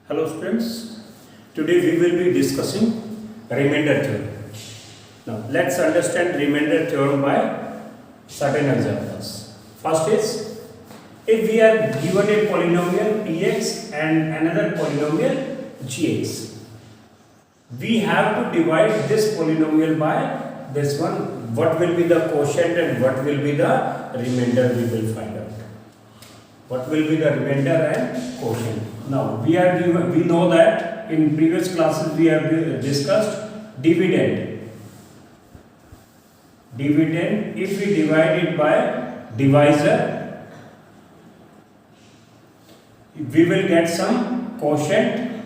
Hello students, today we will be discussing remainder theorem. Now let's understand remainder theorem by certain examples. First is, if we are given a polynomial px and another polynomial gx, we have to divide this polynomial by this one. What will be the quotient and what will be the remainder, we will find out. What will be the remainder and quotient? Now we know that in previous classes we have discussed dividend. Dividend, if we divide it by divisor, we will get some quotient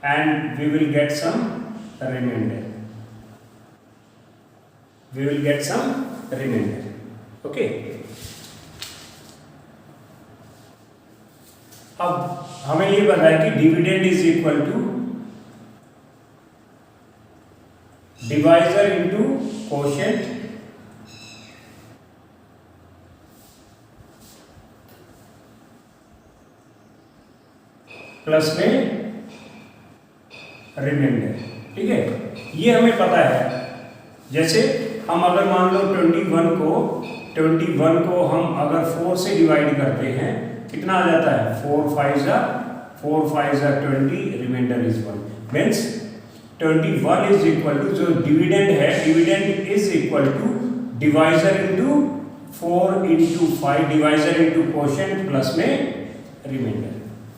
and we will get some remainder. We will get some remainder. Okay. अब हमें ये बताया कि dividend is equal to divisor into quotient plus में remainder. ठीक है, ये हमें पता है. जैसे हम अगर मान लो 21 को हम अगर 4 से डिवाइड करते हैं, कितना आ जाता है? 4 5 20, remainder is 1. Means 21 is equal to, जो डिविडेंड है, dividend is equal to divisor into 4 into 5, divisor into quotient plus में रिमाइंडर.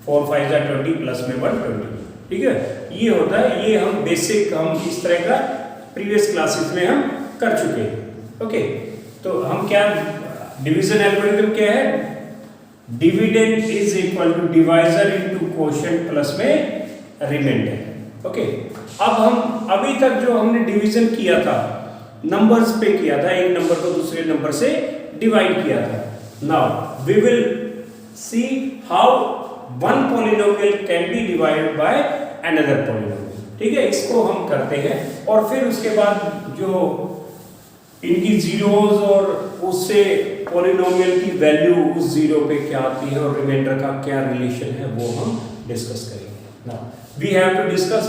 4 5 20 प्लस में 120. ठीक है, ये होता है. ये हम बेसिक, हम इस तरह का प्रीवियस क्लासेस में हम कर चुके हैं. ओके, तो हम क्या, डिवीजन एल्गोरिथम क्या है? Dividend is equal to divisor into quotient plus में रिमाइंडर. ओके, अब हम अभी तक जो हमने डिवीजन किया था, नंबर्स पे किया था, एक नंबर को दूसरे नंबर से डिवाइड किया था. Now we will see how one polynomial can be divided by another polynomial. ठीक है, इसको हम करते हैं और फिर उसके बाद जो इनकी जीरोस और उससे पॉलिनोमियल की वैल्यू उस जीरो पे क्या आती है और रिमाइंडर का क्या रिलेशन है, वो हम डिस्कस करेंगे. Now we have to discuss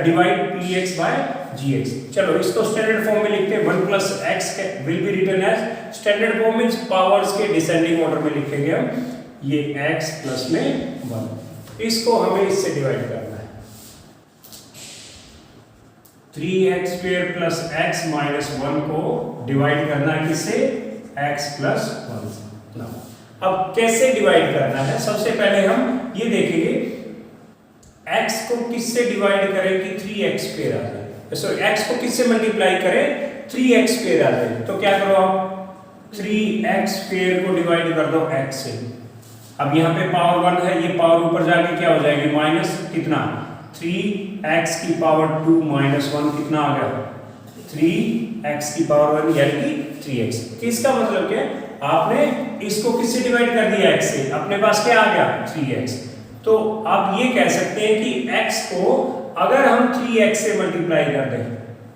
divide px by gx. चलो इसको स्टैंडर्ड फॉर्म में लिखते हैं. 1 plus x will be written as standard form, means powers के डिसेंडिंग ऑर्डर में लिखेंगे हम. ये x प्लस में 1, इसको हमें इससे डिवाइड करना है. 3x square plus x minus 1 को डिवाइड करना है किससे? x plus 1. अब कैसे डिवाइड करना है? सबसे पहले हम ये देखेंगे x को किससे डिवाइड करें कि 3x स्क्वायर आ जाए. सॉरी, x को किससे मल्टीप्लाई करें? 3x स्क्वायर आ जाए. तो क्या करो आप, 3x स्क्वायर को डिवाइड कर दो x से. अब यहाँ पे पावर 1 है, ये पावर ऊपर जाके क्या हो जाएगी? माइनस कितना? 3x की पावर 2 माइनस 1 कितना आ गया? 3x की पावर 1 यानी कि 3x. इसका मतलब क्या है? आपने इसको किससे डिवाइड कर दिया? x से. अपने पास क्या आ गया? 3x. तो आप ये कह सकते हैं कि x को अगर हम 3x से मल्टीप्लाई कर दें,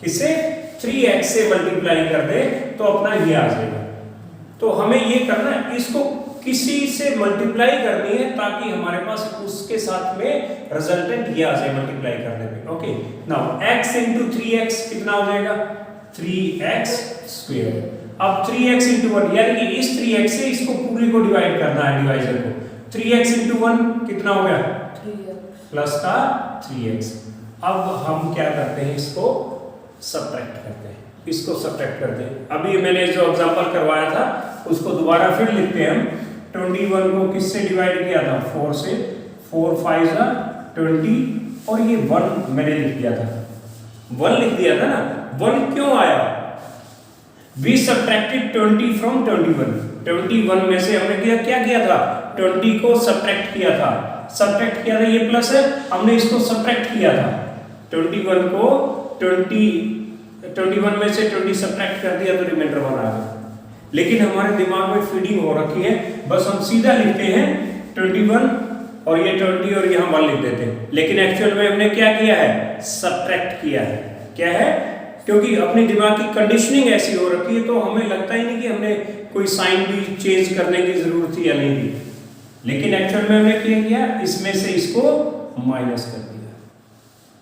किससे? 3x से मल्टीप्लाई कर दें तो अपना ये आ जाएगा. तो हमें ये करना है, इसको किसी से मल्टीप्लाई करनी है ताकि हमारे पास उसके साथ में रिजल्टेंट ये आ जाए मल्टीप्लाई करने पे. Okay, now x into 3x कितना हो जाएगा? 3x square. अब 3x into 1 यानी कि इस 3x से इसको पूरी को डिवाइड करना है, डिवाइजर को. 3x into 1 कितना हो गया? 3x प्लस का 3x. अब हम क्या करते हैं, इसको सब्ट्रैक्ट करते हैं. इसको सब्ट्रैक्ट करते हैं. अभी मैंने जो एग्जांपल करवाया था उसको दोबारा फिर लिखते हैं हम. 21 को किससे डिवाइड किया था? 4 से. 4 5 20 और ये 1 मैंने लिख दिया था. 1 लिख दिया था ना. 1 क्यों आया? We subtracted 20 from 21. 21 में से हमने क्या किया था? 20 को सब्ट्रैक्ट किया था. सब्ट्रैक्ट किया था, ये प्लस है, हमने इसको सब्ट्रैक्ट किया था. 21 को 21 में से 20 सब्ट्रैक्ट कर दिया तो रिमाइंडर 1 आ गया. लेकिन हमारे दिमाग में फीडिंग हो रखी है, बस हम सीधा लिखते हैं 21 और ये 20 और यहाँ 1 लिख देते हैं. लेकिन एक्चुअल में हमने क्या किया है? सब्ट्रैक्ट किया है. क्या है? क्योंकि अपने दिमाग की कंडीशनिंग ऐसी हो रखी है तो हमें लगता ही नहीं कि हमने कोई साइन भी चेंज करने की जरूरत थी या नहीं थी. लेकिन एक्चुअल में हमने क्या किया, इसमें से इसको माइनस कर दिया,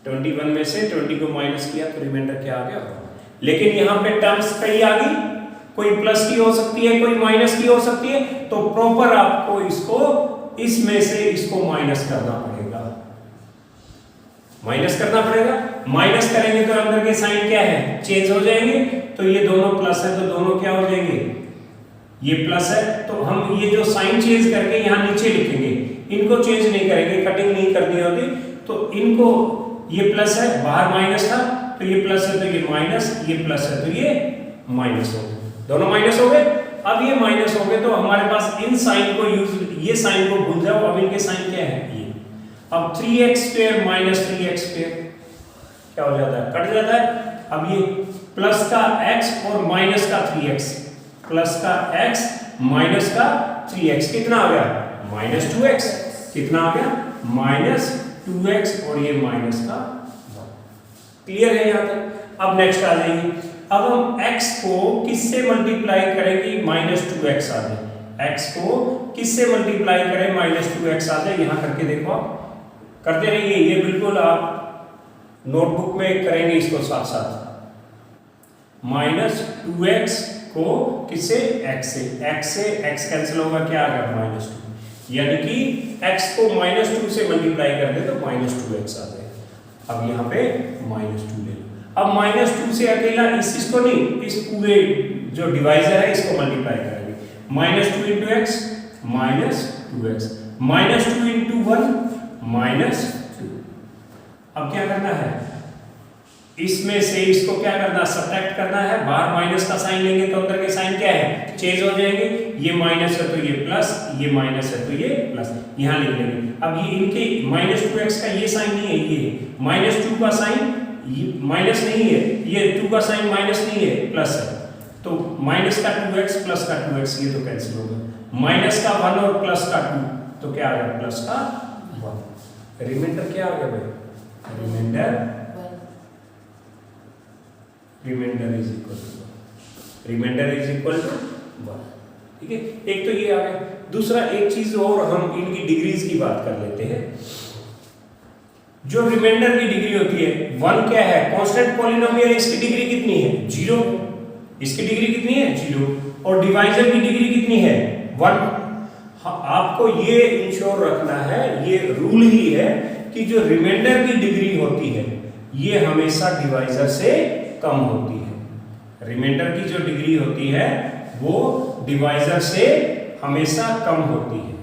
21 में से 20 को माइनस किया तो रिमाइंडर क्या आ गया। लेकिन यहाँ पे टर्म्स कई आ गई, कोई प्लस की हो सकती है, कोई माइनस की हो सकती है, तो प्रॉपर आपको इसको इसमें से इसको माइनस करना पड़ेगा, माइनस करना पड़ेगा। माइनस करेंगे तो अंदर के साइन क्या है, चेंज हो जाएंगे, तो ये दोनों प्लस है तो दोनों क्या हो जाएंगे, ये प्लस है, तो हम ये जो साइन चेंज करके यहाँ नीचे लिखेंगे, इनको चेंज नहीं करेंगे, कटिंग नहीं करनी होती, तो इनको ये प्लस है, बाहर माइनस था तो ये प्लस है तो ये माइनस, ये प्लस है तो ये माइनस हो गए, दोनों माइनस हो गए। अब ये माइनस हो गए तो हमारे पास इन साइन को यूज, ये साइन को भूल जाओ, अब इनके साइन क्या है ये। अब 3x² माइनस 3x² क्या हो जाता है, कट जाता है। अब ये प्लस का x और माइनस का 3x, प्लस का x माइनस का 3x कितना आ गया, -2x, कितना आ गया, -2x, और ये माइनस का 1। क्लियर है यहाँ तक। अब नेक्स्ट आ जाएगी, अब हम x को किससे मल्टीप्लाई करेंगे, -2x आ जाए, x को किससे मल्टीप्लाई करें, -2x आ जाए। यहाँ करके देखो, आप करते रहिए, ये बिल्कुल आप नोटबुक में करेंगे इसको साथ साथ। -2x को किससे, x से, x कैंसिल होगा, क्या आ गया, -2, यानी कि x को -2 से मल्टीप्लाई कर दे तो -2x आ जाए। अब यहाँ पे -2 ले लो। अब -2 से अकेला इसको नहीं, इस पूरे जो डिवाइजर है इसको मल्टीप्लाई करेंगे, -2 × x -2x, -2 × 1 -2। अब क्या करना है, इसमें से इसको क्या करना, सब्ट्रैक्ट करना है, बाहर माइनस का साइन लेंगे तो अंदर के साइन क्या है, चेंज हो जाएंगे, ये माइनस है तो ये प्लस, ये माइनस है तो ये प्लस, यहाँ लिख लेंगे। अब ये इनके -2x का ये साइन नहीं है, ये -2 का साइन ये माइनस नहीं है, ये 2 का साइन माइनस नहीं है, प्लस है, तो माइनस का 2x प्लस का 2x ये तो कैंसिल हो गया, माइनस का 1 और प्लस का 2 तो क्या आ गया, प्लस का 1। रिमाइंडर क्या आ गया भाई, रिमाइंडर इज इक्वल टू 1। ठीक है, एक तो ये आ गया। दूसरा एक चीज और, हम इनकी डिग्रीज की बात कर लेते हैं। जो रिमाइंडर की डिग्री होती है 1 क्या है, कांस्टेंट पॉलिनोमियल, इसकी डिग्री कितनी है, 0, इसकी डिग्री कितनी है, 0, और डिवाइजर की डिग्री कितनी है, 1। आपको ये इंश्योर रखना है, ये रूल ही है कि जो रिमाइंडर की डिग्री होती है ये हमेशा डिवाइजर से कम होती है। रिमाइंडर की जो डिग्री होती है वो डिवाइजर से हमेशा कम होती है।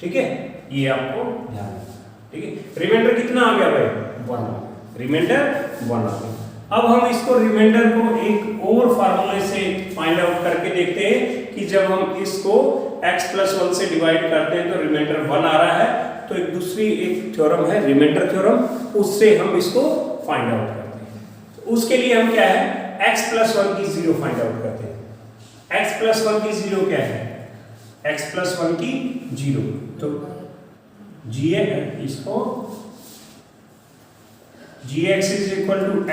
ठीक है, ये आपको ध्यान रखना। ठीक है, रिमाइंडर कितना आ गया भाई, 1, रिमाइंडर 1 आ गया। अब हम इसको रिमाइंडर को एक और फार्मूले से फाइंड आउट करके देखते हैं कि जब हम इसको x + 1 से डिवाइड करते हैं तो रिमाइंडर 1 आ रहा है, तो एक दूसरी एक थ्योरम है रिमाइंडर थ्योरम, उससे हम इसको फाइंड आउट करते हैं। तो उसके लिए हम क्या है, x + 1 की 0 फाइंड आउट करते हैं। x + 1 की 0 क्या है, x + 1 की 0, तो इसको gx =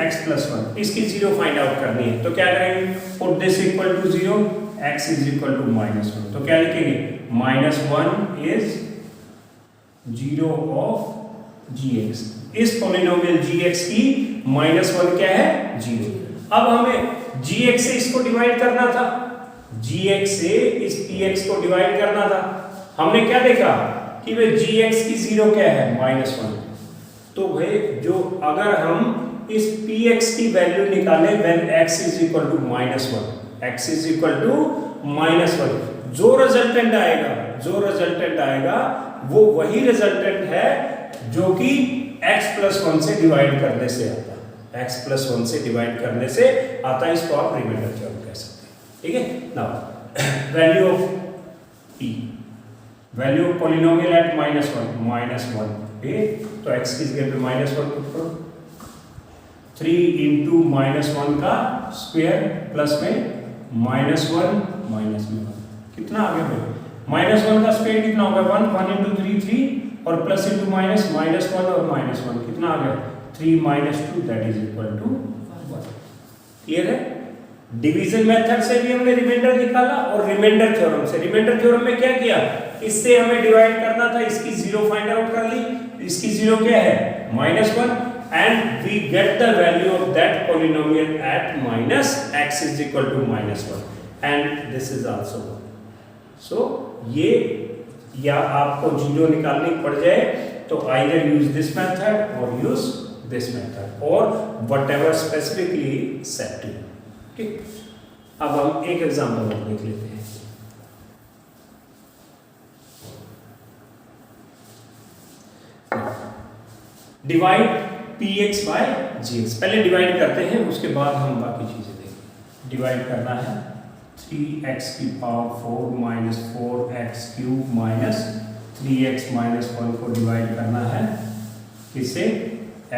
x + 1, इसकी 0 फाइंड आउट करनी है, तो क्या करेंगे, put this equal to 0, x = -1, तो क्या लिखेंगे, -1 इज 0 ऑफ gx। इस पॉलिनोमियल gx की -1 क्या है, 0। अब हमें gx से इसको डिवाइड करना था, gx से इस px को डिवाइड करना था। हमने क्या देखा कि वे gx की 0 क्या है, -1, तो भाई जो अगर हम इस px की वैल्यू निकालें when x = -1, x = -1, जो रिजल्टेंट आएगा वो वही रिजल्टेंट है जो कि x + 1 से डिवाइड करने से आता है, x + 1 से डिवाइड करने से आता है, इसको आप रिमाइंडर थ्योरम कह सकते हैं। ठीक है, now value of p, value of polynomial at -1, तो x की जगह पे -1 पुट करो, 3 × -1 का स्क्वायर प्लस में -1 कितना आ गया भाई, -1 का स्क्वायर कितना होगा, 1 × 3 3 और प्लस × -1 और -1 कितना आ गया, 3 - 2 that is equal to 1। Clear है, डिवीजन मेथड से भी हमने रिमाइंडर निकाला और रिमाइंडर थ्योरम से। रिमाइंडर थ्योरम में क्या किया, इससे हमें डिवाइड करना था, इसकी जीरो फाइंड आउट कर ली, इसकी जीरो क्या है -1 and we get the value of that polynomial at minus x is equal to -1 and this is also 1. So ये या आपको जीरो निकालनी पड़ जाए तो either use this method or use this method or whatever specifically set to you. ठीक, अब हम एक एग्जांपल और देख लेते हैं। डिवाइड px by gx, पहले डिवाइड करते हैं उसके बाद हम बाकी चीजें देखेंगे। डिवाइड करना है 3x की power 4 minus 4x cube minus 3x minus 1 को डिवाइड करना है किससे,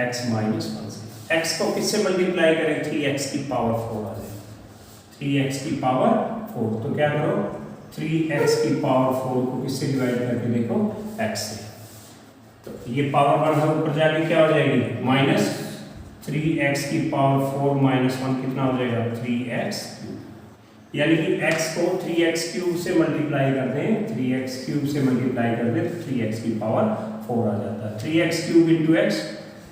x माइनस 1 से। x को किससे मल्टीप्लाई करें, 3x की पावर 4 आ जाए, 3x की पावर 4, तो क्या करो 3x की पावर 4 को किससे डिवाइड करके देखो, x से, तो ये पावर 1 है ऊपर जाके क्या हो जाएगी माइनस 3x की पावर 4 माइनस 1 कितना हो जाएगा 3x क्यूब, यानी कि x को 3x क्यूब से मल्टीप्लाई कर दें, 3x क्यूब से मल्टीप्लाई कर दें तो 3x की पावर 4 आ जाता है। 3x cube into x,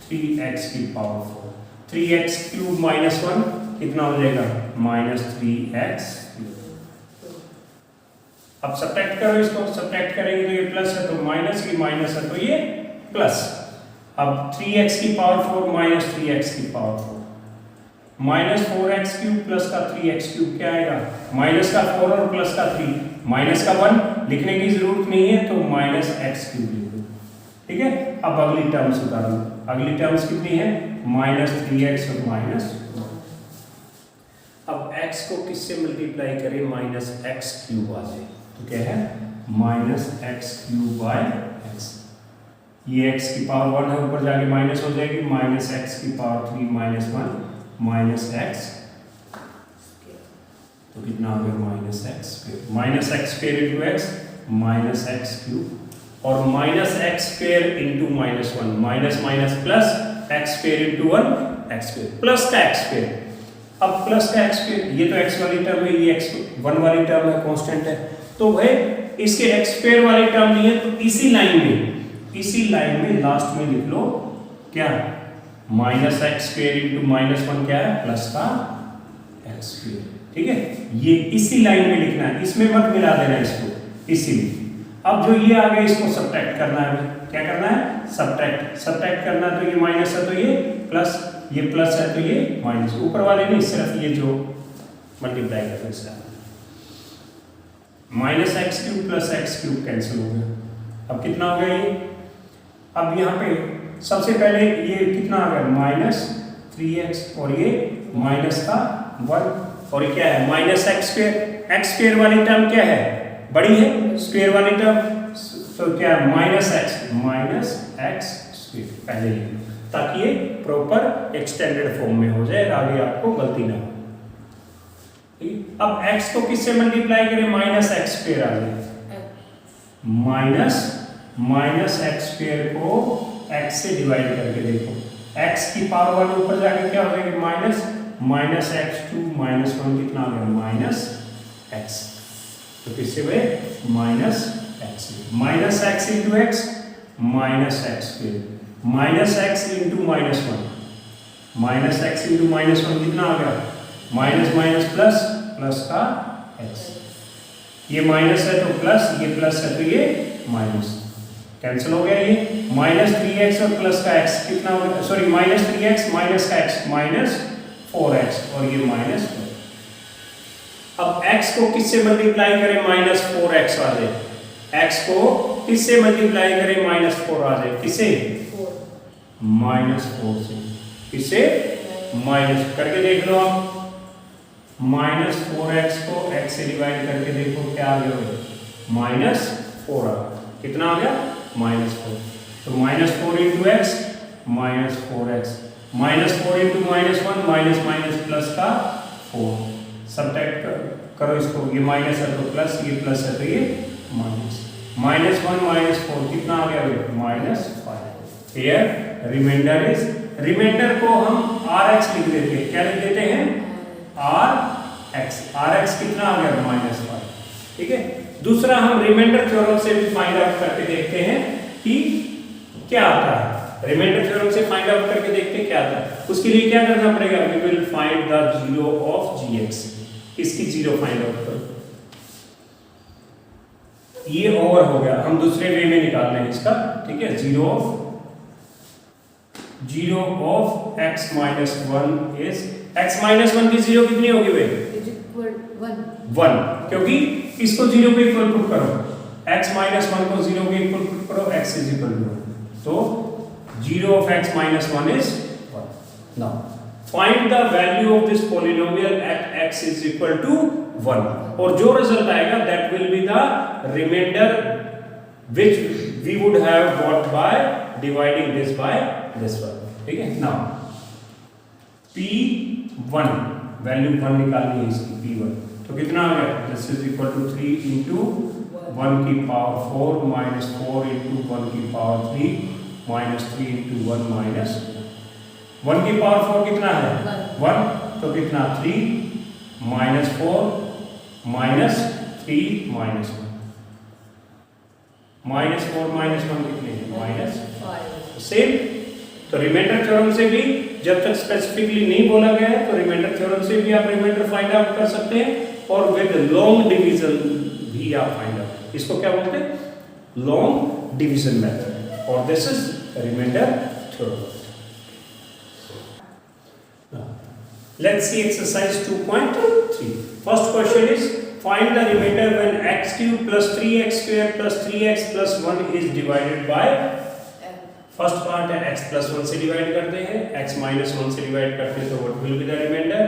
3x की पावर 4, 3x क्यूब माइनस 1 कितना हो जाएगा माइनस 3x क्यूब। अब सब्ट्रैक्ट करो इसको, सब्ट्रैक्ट करेंगे तो ये प्लस है तो माइनस, ये माइनस है तो ये प्लस। अब 3x की पावर 4 माइनस 3x की power 4, minus 4x cube plus का 3x क्यूब क्या आएगा, माइनस का 4 और प्लस का 3, माइनस का 1 लिखने की जरूरत नहीं है तो माइनस x क्यूब लिख दो। ठीक है, अब अगली टर्म्स उतारो, अगली टर्म्स कितनी है माइनस 3x और माइनस 1। अब x को किससे मल्टीप्लाई करें, माइनस x क्यूब आ जाए तो क्या है minus x cube by x, ये x की पावर 1 है ऊपर जाके माइनस हो जाएगी, माइनस x की पावर 3 माइनस 1 माइनस x, तो कितना हो गया minus x square, minus x square into x minus x cube और minus x square into minus 1, minus minus plus x square into 1 x square plus का x square. अब plus का x square, ये तो x वाली term है, ये x1 वाली टर्म है कांस्टेंट है, तो भाई इसके x स्क्वायर वाली टर्म नहीं है तो इसी लाइन में लास्ट में लिख लो क्या minus x square into minus 1 क्या है प्लस का x स्क्वायर। ठीक है, ये इसी लाइन में लिखना है, इसमें मत मिला देना इसको, इसीलिए। अब जो ये आ गया इसको सब्ट्रैक्ट करना है, क्या करना है सब्ट्रैक्ट करना है, तो ये माइनस है तो ये प्लस, ये प्लस है तो ये माइनस, ऊपर वाले नहीं सिर्फ ये जो मल्टीप्लाई करते हैं इसका, minus x cube plus x cube cancel हो गया। अब कितना हो गया ये, अब यहाँ पे सबसे पहले ये कितना आ गया माइनस 3x और ये माइनस का 1 और ये क्या है माइनस एक्स स्क्वायर वाली टर्म क्या है बड़ी है, स्क्वायर वाली टर्म तो क्या है माइनस एक्स स्क्वायर पहले लिख, ताकि ये प्रॉपर एक्सटेंडेड फॉर्म में हो जाए, आगे आपको गलती ना हो। अब x को किससे मल्टीप्लाई करें, माइनस एक्स स्क्वायर आ जाए, माइनस एक्स स्क्वायर को x से डिवाइड करके देखो, x की पावर 1 ऊपर जाके क्या हो जाएगी माइनस x2 माइनस 1 कितना आ गया माइनस x, तो किससे हुए minus x into x minus x square, minus x into minus 1, minus x into minus 1 कितना आ गया माइनस माइनस प्लस का x, ये माइनस है तो प्लस, ये प्लस है तो ये माइनस, कैंसिल हो गया, ये माइनस 3x और प्लस का x कितना हो गया, सॉरी माइनस 3x माइनस का x माइनस 4x और ये माइनस 4। अब x को किससे मल्टीप्लाई करें माइनस 4x आ जाए, x को किससे मल्टीप्लाई करें माइनस 4 आ जाए, किसे माइनस 4 से, किसे माइनस करके देख लो आप, माइनस 4x को x से डिवाइड करके देखो क्या आ गया माइनस 4 आ गया, कितना आ गया माइनस 4, तो minus 4 into x minus 4x, minus 4 into minus 1 minus minus plus का 4, सब्ट्रैक्ट करो इसको, ये माइनस है तो प्लस, ये प्लस है तो ये माइनस, माइनस 1 माइनस 4 कितना आ गया माइनस 5। हियर रिमाइंडर को हम rx लिख देते हैं, क्या लिख देते हैं r x, Rx कितना आ गया -5, ठीक है। दूसरा हम रिमाइंडर थ्योरम से भी फाइंड आउट करके देखते हैं कि क्या आता है। रिमाइंडर थ्योरम से फाइंड आउट करके देखते हैं क्या आता है। उसके लिए क्या करना पड़ेगा, we will find the zero of gx। इसकी जीरो फाइंड आउट करो, ये ओवर हो गया, हम दूसरे वे में निकाल रहे हैं इसका, ठीक है। Zero of x minus 1 is, x minus 1 की जीरो कितनी होगी भाई, 1, क्योंकि इसको जीरो के इक्वल पुट करो, x माइनस 1 को जीरो के इक्वल पुट करो, x इज इक्वल टू 1, तो zero of x minus 1 is 1। Now find the value of this polynomial at x is equal to 1, और जो रिजल्ट आएगा that will be the remainder which we would have got by dividing this by this one, ठीक है। Now p1 value 1 निकालनी है इसकी, p1 तो कितना आ गया, this is equal to 3 into 1 की पावर 4 माइनस 4 into 1 की पावर 3 माइनस 3 into 1 माइनस 1 की पावर 4 कितना है 1, तो कितना 3 minus 4 minus 3 minus 1, minus 4 minus 1 कितने हैं -5। सेम तो रिमाइंडर थ्योरम से भी जब तक स्पेसिफिकली नहीं बोला गया है तो रिमाइंडर थ्योरम से भी आप रिमाइंडर फाइंड आउट कर सकते हैं, और विद लॉन्ग डिवीजन भी आप फाइंड आउट, इसको क्या बोलते हैं, लॉन्ग डिवीजन मेथड, और this is remainder theorem. Let's see exercise 2.3. First question is find the remainder when x cube plus 3x square plus 3x plus 1 is divided by, first part है x plus 1 से divide करते हैं, x minus 1 से divide करते हैं, तो what will be the remainder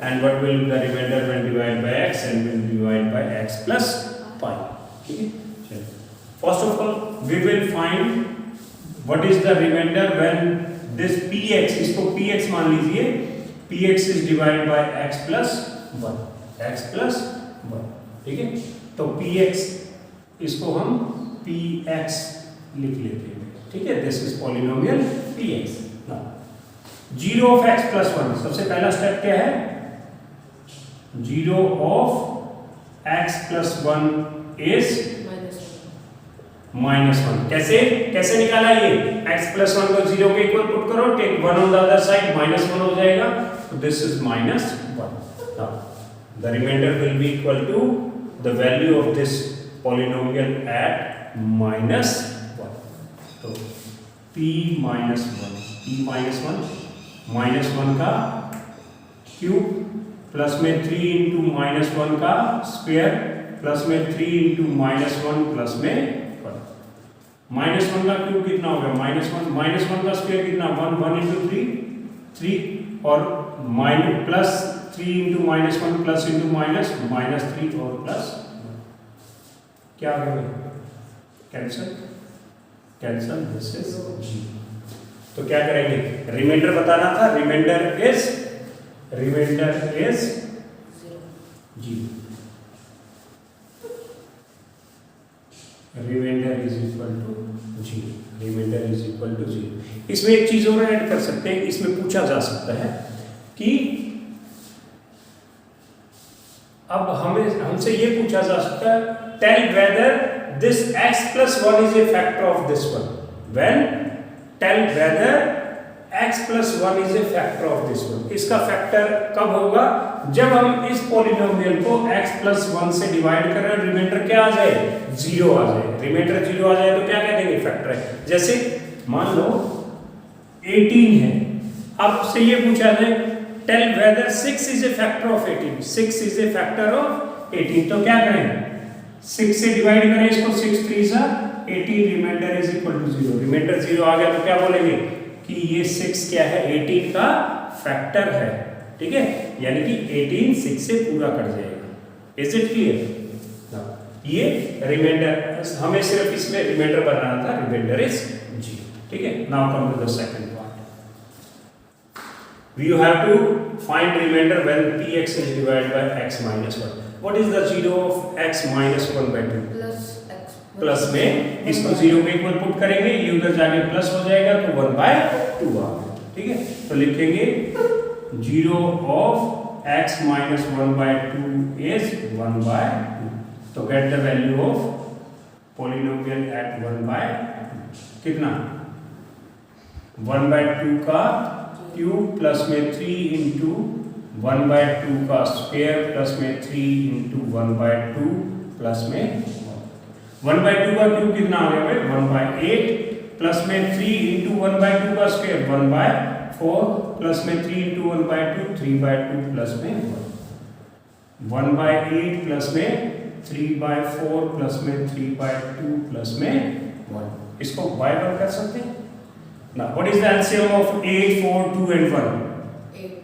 and what will be the remainder when divided by x and when divided by x plus pi, ठीक है। चलिए first of all we will find what is the remainder when this px, इसको px मान लीजिए, px is divided by x plus 1, x plus 1, ठीक है। तो px इसको हम px लिख लेते हैं, ठीक है। This is polynomial px। Now zero of x plus 1, सबसे पहला स्टेप क्या है, zero of x plus 1 is -1। कैसे निकाला ये, x प्लस 1 को जीरो के इक्वल पुट करो, take 1 on the other side, -1 हो जाएगा, तो this is -1। Now the remainder will be equal to the value of this polynomial at -1, तो p minus 1 का क्यूब प्लस में 3 into -1 का स्क्वायर प्लस में 3 into -1 प्लस में 1, -1 का क्यूब कितना हो गया -1 का स्क्वायर कितना 1 into 3 और प्लस 3 into -1 प्लस into -3 और प्लस क्या आ गया, कैंसल, दिस इज g। तो क्या करेंगे, रिमाइंडर बताना था, remainder is 0, remainder is equal to 0, remainder is equal to 0। इसमें एक चीज और ऐड कर सकते हैं, इसमें पूछा जा सकता है कि अब हमसे ये पूछा जा सकता है, tell whether this x plus 1 is a factor of this one, when tell whether x plus 1 is a factor of this one। इसका फैक्टर कब होगा, जब हम इस पॉलिनोमियल को x plus 1 से डिवाइड कर रहे हैं, रिमाइंडर क्या आ जाए 0 आ जाए, रिमाइंडर 0 आ जाए तो क्या कह देंगे, फैक्टर है। जैसे मान लो 18 है, अब से ये पूछा जाए tell weather 6 is a factor of 18, 6 is a factor of 18, तो क्या करें 6 से डिवाइड करें इसको, 6 3 18, remainder is equal to 0, remainder 0 आ गया तो क्या बोलेंगे कि ये 6 क्या है 18 का फैक्टर है, ठीक है, यानी कि 18 6 से पूरा कट जाएगा। इज इट क्लियर, ये रिमाइंडर, हमें सिर्फ इसमें रिमाइंडर बनाना था, रिमाइंडर इज 0, ठीक है। Now come to the second part, we have to find remainder when px is divided by x minus 1। What is the zero of x minus 1 by 2? Plus में इसको 0 के equal put करेंगे, ये उधर जाके plus हो जाएगा तो 1/2 आ गया, ठीक है। तो लिखेंगे 0 of x minus 1/2 is 1/2. तो get the value of polynomial at 1/2 कितना 1/2 का क्यूब प्लस में 3 इंटू 1/2 का स्क्वायर प्लस में 3 इंटू 1/2 प्लस में 1/2 का क्यूब कितना आ गया भाई 1/8 प्लस में 3 इंटू 1/2 का स्क्वायर 1/4 प्लस में 3 इंटू 1/2 3/2 प्लस में 1/8 प्लस में 3/4 प्लस में 3/2 प्लस में 1 इसको y 1 कर सकते हैं ना। What is the LCM of 8 4 2 and 1 8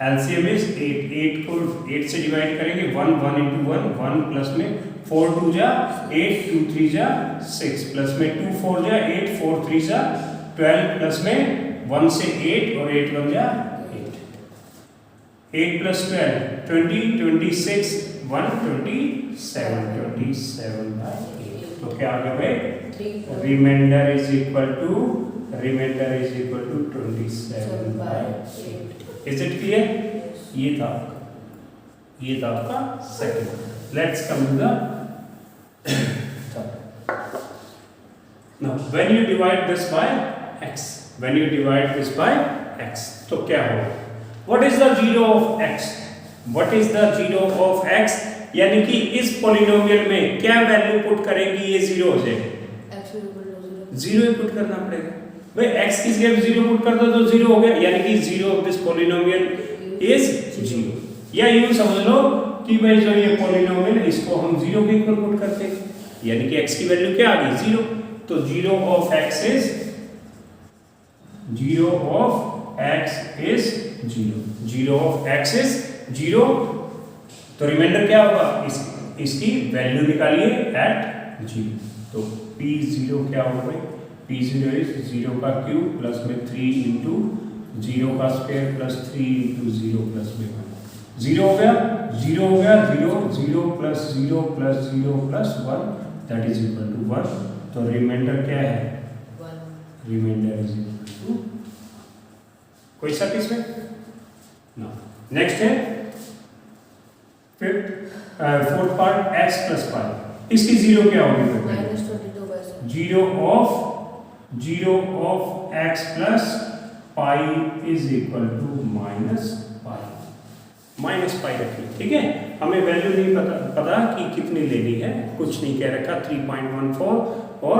LCM is 8 8 को 8 से डिवाइड करेंगे 1 1 इंटू 1 1 प्लस में 4 2 जा 8 2 3 जा 6 प्लस में 2 4 जा 8 4 3 जा 12 प्लस में 1 से 8 और 8 1 जा 8 प्लस 12 20 26 1 27 by 8 तो क्या आ गया भाई remainder is equal to 27 by 8 is it clear. ये था आपका second. Let's come to the now when you divide this by x तो क्या होगा what is the zero of x यानी कि इस पॉलिनोमियल में क्या वैल्यू पुट करेंगी ये जीरो हो जाएगा जीरो ही पुट करना पड़ेगा भाई x की जगह जीरो पुट कर दो तो जीरो हो गया यानी कि zero of this polynomial is zero या यूं समझ लो कि भाई जो ये पॉलिनोमियल इसको हम जीरो के इक्वल पुट करते हैं यानी कि x की वैल्यू क्या आ गई जीरो तो zero of x is zero of x is zero तो रिमाइंडर क्या होगा इसकी वैल्यू निकालिए एट जीरो तो p0 क्या होगा भाई p0 इज जीरो का क्यूब प्लस में 3 इंटू जीरो का square plus 3 into zero plus में 1 जीरो हो गया zero zero plus 0 plus 0 plus 1 that is equal to 1 तो रिमाइंडर क्या है 1 रिमाइंडर इज इक्वल टू कोई शक इसमें नो नेक्स्ट है fourth part x plus pi इसकी जीरो क्या होगी zero of x plus pi is equal to minus pi रखिए ठीक है हमें वैल्यू नहीं पता कि कितनी लेनी है कुछ नहीं कह रखा 3.14 और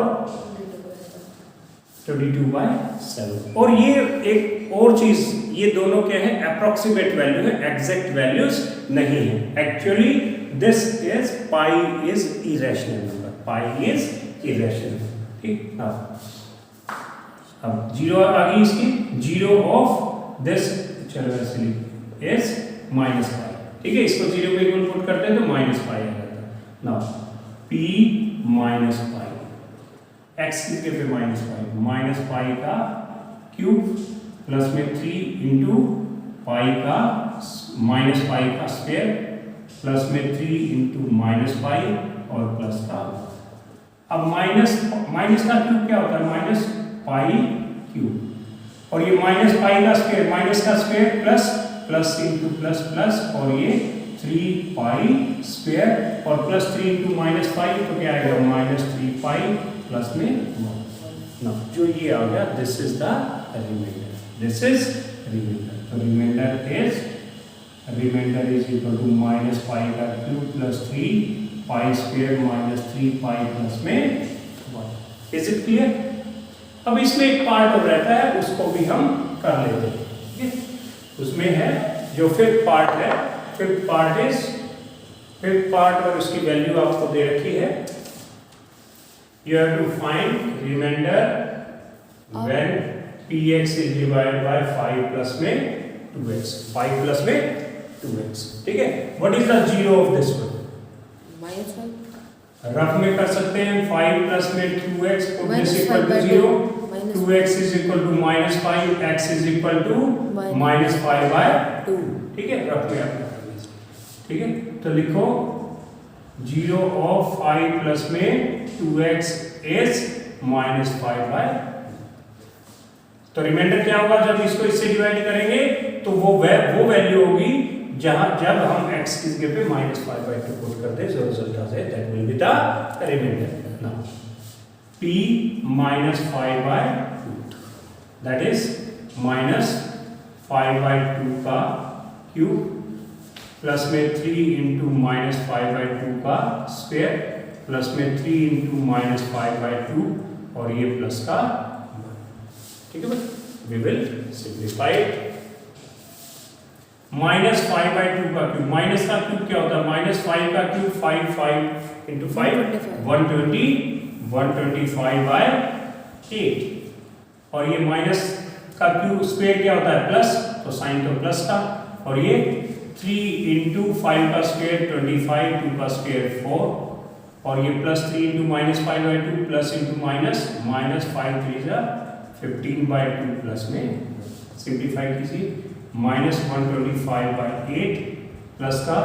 22/7 और ये एक और चीज ये दोनों क्या है अप्रोक्सीमेट वैल्यू है एग्जैक्ट वैल्यूज नहीं है actually this is pi is irrational number pi is irrational ठीक अब जीरो आ गई इसकी जीरो ऑफ दिस चलो वैसे इज माइनस पाई ठीक है इसको जीरो पे इक्वल पुट करते हैं तो माइनस पाई आ जाता है now p minus pi x की जगह पे माइनस पाई का क्यूब प्लस में 3 इंटू पाई का माइनस पाई का स्क्वायर प्लस में 3 इंटू माइनस पाई और प्लस का अब माइनस का क्यूब क्या होता है माइनस पाई क्यूब और ये माइनस पाई का स्क्वायर प्लस इंटू प्लस और ये 3 पाई स्क्वायर और प्लस 3 इंटू माइनस पाई तो क्या आएगा माइनस 3 पाई प्लस में 1 ना जो ये आ गया दिस इज द रिमाइंडर तो remainder is equal to minus pi का cube plus 3 pi square minus 3 pi plus में 1 इज इट क्लियर। अब इसमें एक पार्ट और रहता है उसको भी हम कर लेते हैं ठीक है उसमें है जो फिफ्थ पार्ट और उसकी वैल्यू आपको दे रखी है you have to find remainder when px is divided by 5 plus में 2x 5 plus में 2x ठीक है what is the zero of this one -1 rough में कर सकते हैं 5 plus में 2x put this equal to 0 2x is equal to -5 x is equal to -5/2 ठीक है रफ में आप ठीक है तो लिखो 0 of 5 plus में 2x is -5/2 तो रिमाइंडर क्या होगा जब इसको इससे डिवाइड करेंगे तो वो वैल्यू होगी जहां जब हम x की जगह पे -5/2 पुट करते हैं, so result आ जाए that will be the remainder. Now p -5/2 that is -5/2 का क्यूब प्लस में 3 into -5/2 का स्क्वायर प्लस में 3 into -5/2 और ये प्लस का, ठीक है भाई, we will simplify it. -5/2 का क्यूब, माइनस का क्यूब क्या होता है, -5 का क्यूब 5 into 5 125/8 और ये माइनस का क्यूब स्क्वायर क्या होता है, प्लस, तो साइन तो प्लस का, और ये 3 into 5 का स्क्वायर 25, 2 का स्क्वायर 4 और ये plus 3 into -5/2 plus into -5 3 15/2 plus में सिंप्लीफाई कीजिए, -125/8 प्लस का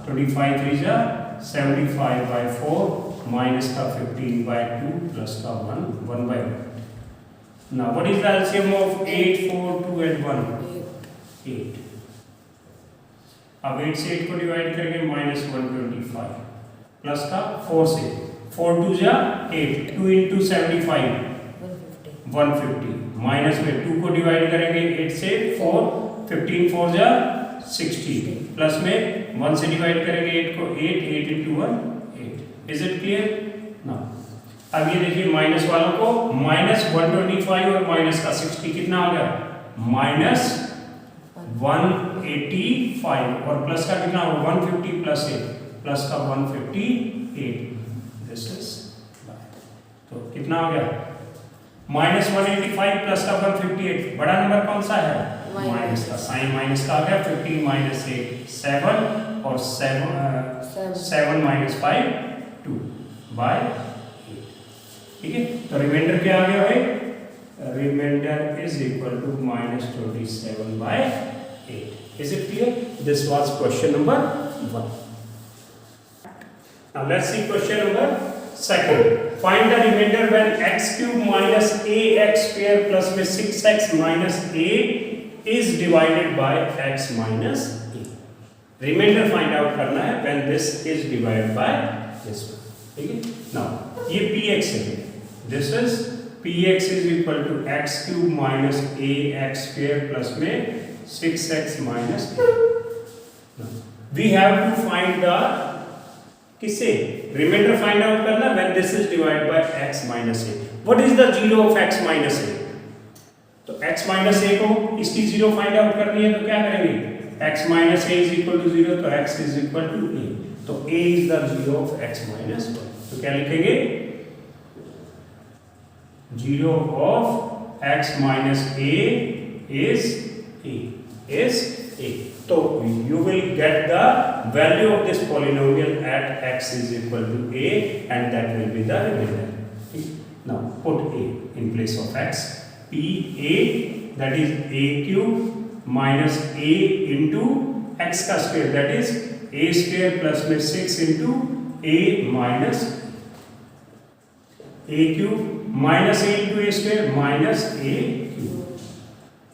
25 3 75/4 माइनस का 15/2 प्लस का 1/1. Now what is the LCM of 8, 4, 2 and 1? 8. अब 8 से 8 को डिवाइड करेंगे -125 प्लस का 4 से 4 2 8 2 into 75 150 माइनस में 2 को डिवाइड करेंगे 8 से 4 15 4 60 प्लस में 1 से डिवाइड करेंगे 8 को 8 into 1 8. Is it clear? Now अब ये देखिए माइनस वालों को -125 और माइनस का 60 कितना हो गया, -185 और प्लस का कितना होगा 150 प्लस 8 प्लस का 158. दिस इज, तो कितना हो गया -185 प्लस का 158. बड़ा नंबर कौन सा है, माइनस का, साइन माइनस का आ गया 15 - 8 7 और 7 - 5 2/8. ठीक है, तो रिमाइंडर क्या आ गया भाई, remainder is equal to -27/8. Is it clear? This was question number 1. Now let's see question number 2. Find the remainder when x³ - ax² plus में 6x - a is divided by x - a. Remainder find out करना है when this is divided by this. ठीक है, now ये px है, this is px is equal to x³ - ax² plus में 6x - a. We have to find the, किससे, remainder find out करना when this is divided by x - a. What is the zero of x - a? तो x - a को इसकी zero find out करनी है, तो क्या करेंगे, x - a is equal to 0, तो x is equal to a, तो a is the zero of x - 1. तो क्या लिखेंगे, जीरो of x - a is a. तो you will get the value of this polynomial at x is equal to a and that will be the remainder. Now put a in place of x. pa, that is a³ minus a into x का square, that is a square plus में 6 into a minus a³ minus a into a square minus a³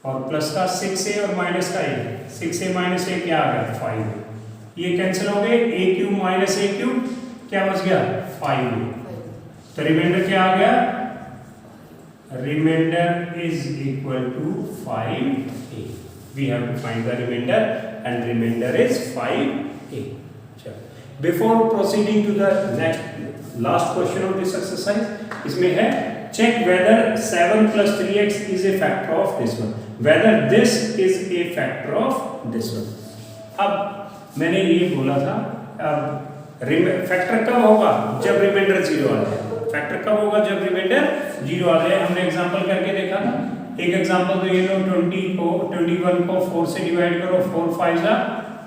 और plus का 6a और minus का a, 6a minus a क्या आ गया 5. ये कैंसिल हो गए, a³ minus a³ क्या बच गया 5. तो रिमाइंडर क्या आ गया, remainder is equal to 5a. We have to find the remainder and remainder is 5a. Before proceeding to the last question of this exercise, इसमें है check whether 7 plus 3x is a factor of this one. Whether this is a factor of this one. अब मैंने ये बोला था, अब factor कब होगा, जब रिमाइंडर 0 आ जाए. फैक्टर कब होगा, जब रिमाइंडर 0 आ जाए. हमने एग्जांपल करके देखा था. एक एग्जांपल तो ये लो, 21 को 4 से डिवाइड करो, 4 5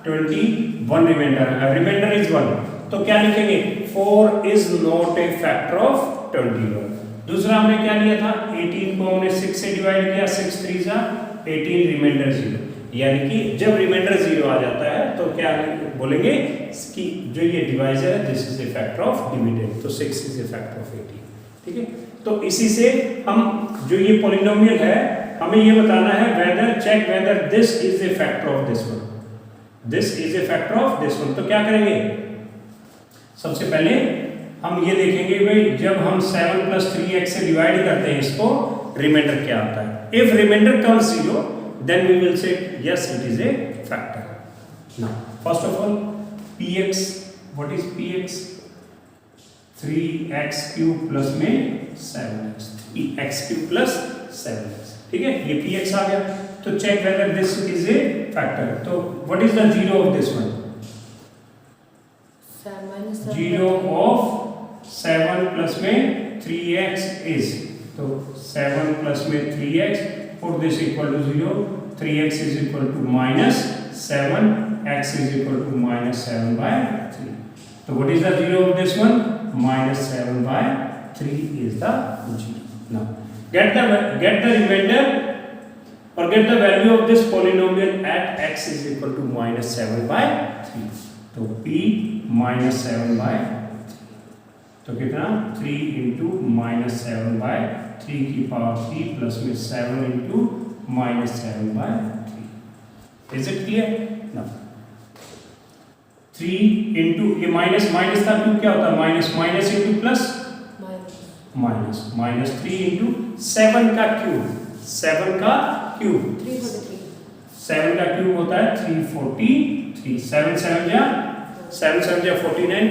21 रिमाइंडर है, रिमाइंडर इज 1. तो क्या लिखेंगे, 4 is not a factor of 21. दूसरा हमने क्या लिया था, 18 को हमने 6 से डिवाइड किया, 6 3 18 रिमाइंडर 0. यानी कि जब रिमाइंडर 0 आ जाता है तो क्या बोलेंगे कि जो ये डिवाइजर है this is a factor of dividend, तो 6 इज ए फैक्टर ऑफ 18. ठीक है, तो इसी से हम जो ये पॉलिनोमियल है हमें ये बताना है whether, check whether this is a factor of this one. This is a factor of this one. तो क्या करेंगे, सबसे पहले हम ये देखेंगे भाई जब हम 7 + 3x से डिवाइड करते हैं इसको, रिमाइंडर क्या आता है। If remainder comes 0 then we will say yes it is a factor. Now first of all px, what is px, 3x³ plus में 7x, 3x³ प्लस 7x, ठीक है, ये px आ गया। तो check whether this is a factor. तो what is the zero of this one, 0 of 7 plus में 3x is, तो 7 प्लस में 3x, put this equal to 0, 3x is equal to -7, x is equal to -7/3। तो what is the zero of this one, -7/3 is the zero. Now get the remainder or get the value of this polynomial at x is equal to -7/3. तो p -7/3, तो कितना 3 into -7/3 की power 3 plus में 7 into -7/3. Is it clear? Now 3 into ये minus का cube क्या होता है, minus into plus minus 3 into 7 का क्यूब, 7 का क्यूब 343 होता है 343, 7 7 जा 49,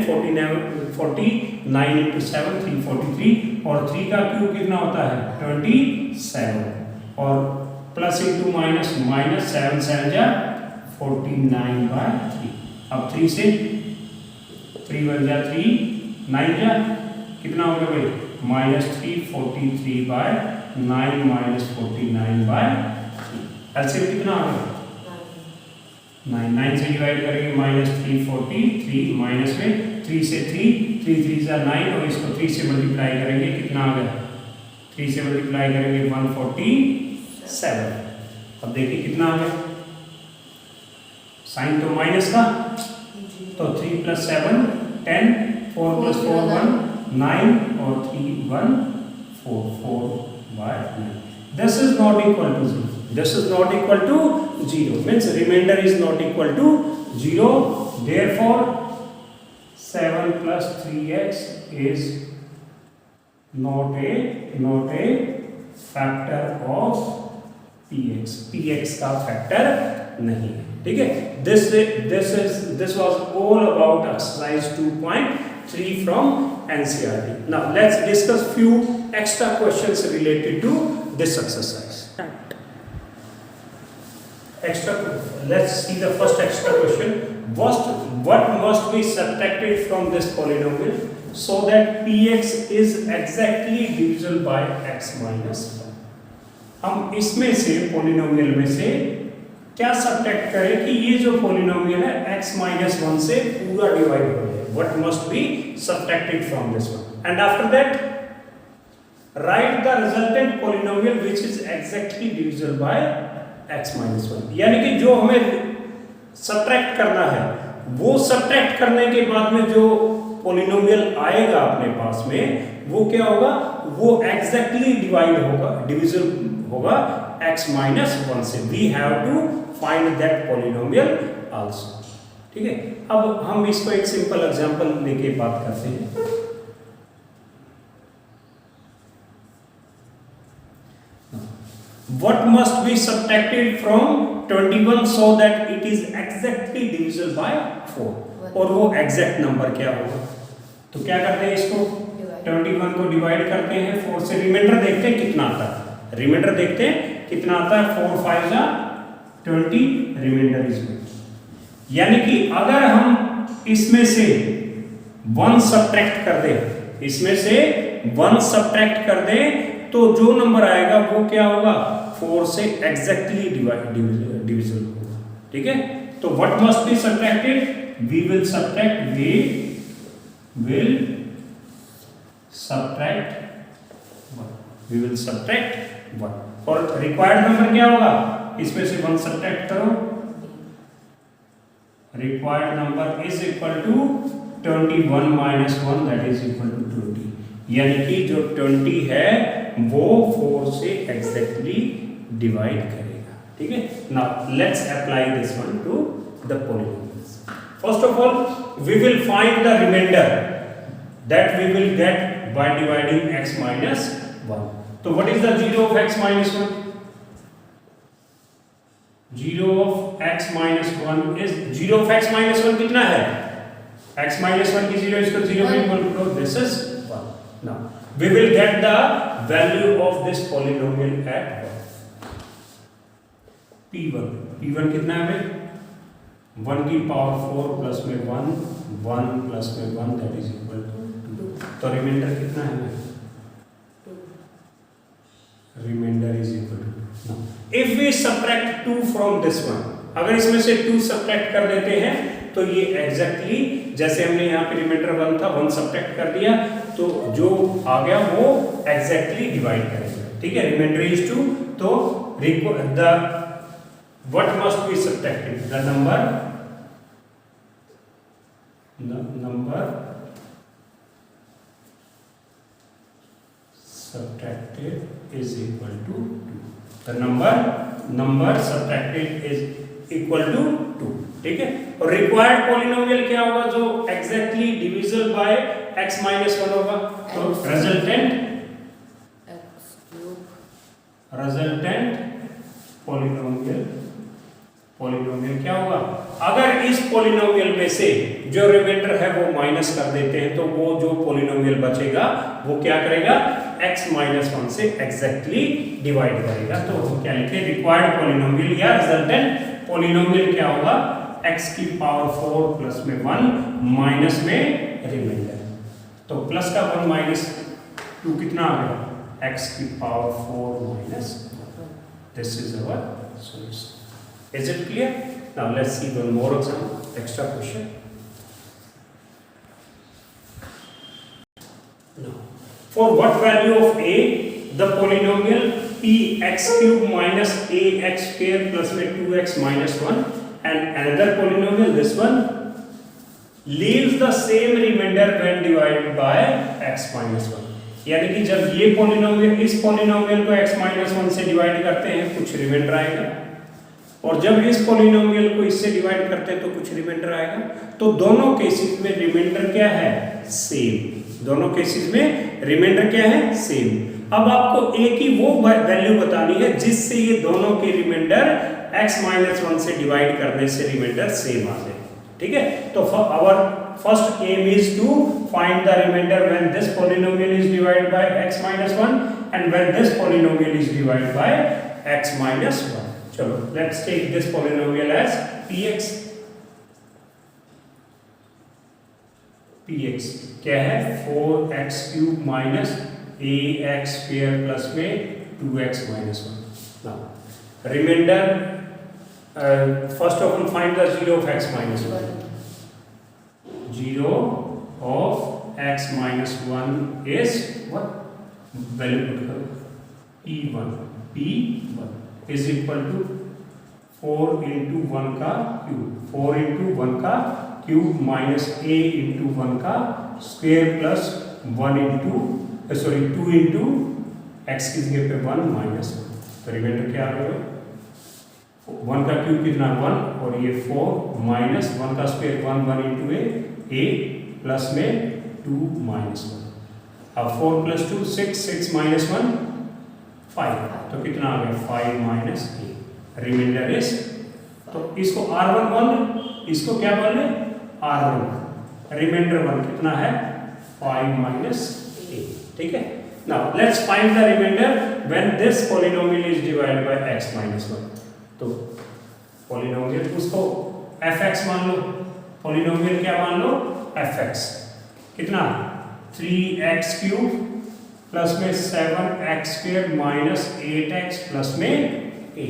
49 into 7 343, और 3 का क्यूब कितना होता है 27, और प्लस इंटू माइनस 7 7 जा 49/3। अब 3 से 3 बन जा 3, 9 जा कितना हो गया भाई -343/9 -49/3। एलसीएम कितना आ गया 9 से डिवाइड करेंगे -343, माइनस में 3 से 3 जा 9, और इसको 3 से मल्टीप्लाई करेंगे कितना आ गया, 3 से मल्टीप्लाई करेंगे 147। अब देखिए कितना आ गया, साइन तो माइनस का, तो 3 + 7 10, 4 + 4 1 9, और 3 1 4 4/9। This is not equal to 0. This is not equal to 0. Means remainder is not equal to 0. Therefore 7 + 3x is not a factor of px. px का फैक्टर नहीं है, ठीक है। This was all about exercise 2.3 from NCERT. Now let's discuss few extra questions related to this exercise. Let's see the first extra question. What must be subtracted from this polynomial so that px is exactly divisible by x minus 1? हम इसमें से polynomial में से क्या subtract करें कि ये जो पोलिनोमियल है x - 1 से पूरा डिवाइड हो जाए। What must be subtracted from this one? And after that write the resultant polynomial which is exactly divisible by x - 1। यानी कि जो हमें सब्ट्रैक्ट करना है वो सब्ट्रैक्ट करने के बाद में जो पोलिनोमियल आएगा अपने पास में वो क्या होगा, वो एग्जैक्टली डिवाइड होगा, डिविजिबल होगा x - 1 से। We have to find that polynomial also, ठीक है। अब हम इसको एक सिंपल एग्जांपल लेके बात करते हैं। What must be subtracted from 21 so that it is exactly divisible by 4? और वो एग्जैक्ट नंबर क्या होगा, तो क्या करते हैं, इसको 21 को डिवाइड करते हैं 4 से, रिमाइंडर देखते हैं कितना आता है, रिमाइंडर देखते हैं कितना आता है, 4 5 जा 20, रिमाइंडर इज गुड। यानी कि अगर हम इसमें से 1 सब्ट्रैक्ट कर दें, इसमें से 1 सब्ट्रैक्ट कर दें तो जो नंबर आएगा वो क्या होगा, 4 से एग्जैक्टली डिविजिबल होगा, ठीक है। तो what must be subtracted, we will subtract 1। और रिक्वायर्ड नंबर क्या होगा, इसमें से 1 सब्ट्रैक्ट करो, required number is equal to 21 - 1 that is equal to 20। यानी कि जो 20 है वो 4 से एग्जैक्टली डिवाइड करेगा, ठीक है। Now let's apply this one two the polynomials. First of all, we will find the remainder that we will get by dividing x minus 1. So what is the 0 of x minus 1? 0 of x minus 1 is 0 of x minus 1 कितना है? x minus 1 की 0 इसको 0 में equal करो, this is 1. Now we will get the value of this polynomial at 1. p1 कितना है भाई? 1 की पावर 4 प्लस में 1 प्लस में 1 दैट इज इक्वल टू 2. तो रिमाइंडर कितना है भाई? Remainder is equal to. If we subtract 2 from this one, अगर इसमें से 2 सब्ट्रैक्ट कर देते हैं तो ये एग्जैक्टली जैसे हमने यहाँ पे रिमाइंडर 1 था, 1 सब्ट्रैक्ट कर दिया तो जो आ गया वो एग्जैक्टली डिवाइड करेगा. ठीक है, रिमाइंडर इज 2. तो the what must be subtracted? The number subtracted is equal to 2. The number subtracted is equal to 2. ठीक है, और रिक्वायर्ड पॉलिनोमियल क्या होगा? जो exactly divisible by x minus 1 होगा. तो रिजल्टेंट पॉलिनोमियल क्या होगा? अगर इस पॉलिनोमियल में से जो रिमाइंडर है वो माइनस कर देते हैं तो वो जो पॉलिनोमियल बचेगा वो क्या करेगा? x minus 1 से एग्जैक्टली डिवाइड करेगा. तो हम क्या लिखें? रिक्वायर्ड पॉलिनोमियल या रिजल्टेंट पॉलिनोमियल क्या होगा? x की पावर 4 प्लस में 1 माइनस में रिमाइंडर. तो प्लस का 1 माइनस 2 कितना आ गया? x की power 4 minus 1. This is our solution. Is it clear? Now let's see one more example, extra question. Now, for what value of a the polynomial px cube minus ax square plus में 2x minus 1 and another polynomial this one leaves the same remainder when divided by x minus 1. यानी कि जब ये polynomial इस polynomial को x minus 1 से divide करते हैं कुछ रिमाइंडर आएगा, और जब इस पॉलिनोमियल को इससे डिवाइड करते हैं तो कुछ रिमाइंडर आएगा. तो दोनों केसेस में रिमाइंडर क्या है? सेम. दोनों केसेस में रिमाइंडर क्या है? सेम. अब आपको a की वो वैल्यू बतानी है जिससे ये दोनों के रिमाइंडर x minus 1 से डिवाइड करने से रिमाइंडर सेम आ जाए. ठीक है, तो our first aim is to find the remainder when this polynomial is divided by x minus 1 and when this polynomial is divided by x minus 1. चलो let's take this polynomial as px. px क्या है? 4x cube minus ax square plus में 2x minus 1. Now remainder first of all find the 0 of x minus 1. 0 of x minus 1 is what? Value put करो p1 is equal to 4 into 1 का cube, 4 into 1 का cube minus a into 1 का square plus 1 into 2 into x की जगह पे 1 minus 1. तो reminder क्या आ रहा है? 1 का क्यूब कितना? 1 और ये 4 माइनस 1 का स्क्वायर 1 into a प्लस में 2 माइनस 1. अब 4 प्लस 2 6 माइनस 1 5. तो कितना आ गया? 5 माइनस a. रिमाइंडर इज, तो इसको r1 बोल, इसको क्या बोल रहे? r1. रिमाइंडर 1 कितना है? 5 माइनस a. ठीक है, now let's find the remainder when this polynomial is divided by x minus 1. तो पॉलिनोमियल उसको fx मान लो. पॉलिनोमियल क्या मान लो? fx. कितना? 3x क्यूब प्लस में 7x square minus 8x plus में a.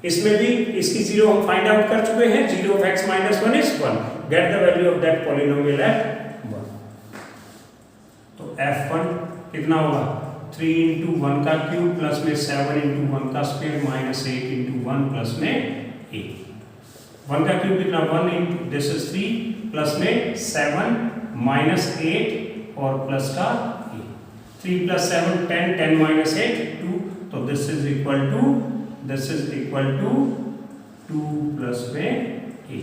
इसमें भी इसकी 0 हम फाइंड आउट कर चुके हैं. 0 of x minus 1 is 1. Get the value of that polynomial at 1. तो f1 कितना होगा? 3 into 1 का क्यूब प्लस में 7 into 1 का स्क्वायर माइनस 8 into 1 प्लस में a. 1 का क्यूब कितना? 1 into this is 3 प्लस में 7 माइनस 8 और प्लस का 3 plus 7 10 10 minus 8 2. तो this is equal to 2 plus में a,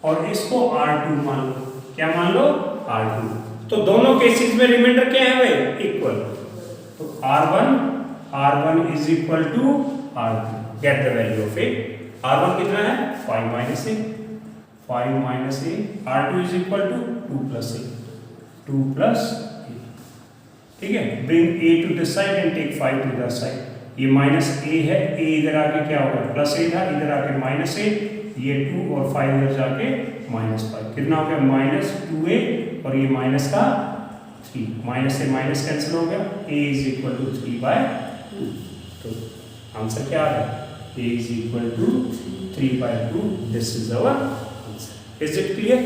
और इसको R2 मान लो। क्या मान लो? R2। तो दोनों केसेस में रिमाइंडर क्या है भाई? इक्वल। तो R1 is equal to R2। Get the value of a। R1 कितना है? 5 minus a। 5 minus a। R2 is equal to 2 plus a। 2 plus a। ठीक है, bring a to this side and take 5 to the side. ये minus a है, a इधर आके क्या होगा? प्लस a था, इधर आके माइनस a, ये 2 और 5 इधर जाके माइनस 5। कितना हो गया? माइनस 2a, और ये माइनस का 3। माइनस से माइनस कैंसिल हो गया। a is equal to 3/2। तो आंसर क्या आ गया? a is equal to 3/2। This is our answer. Is it clear?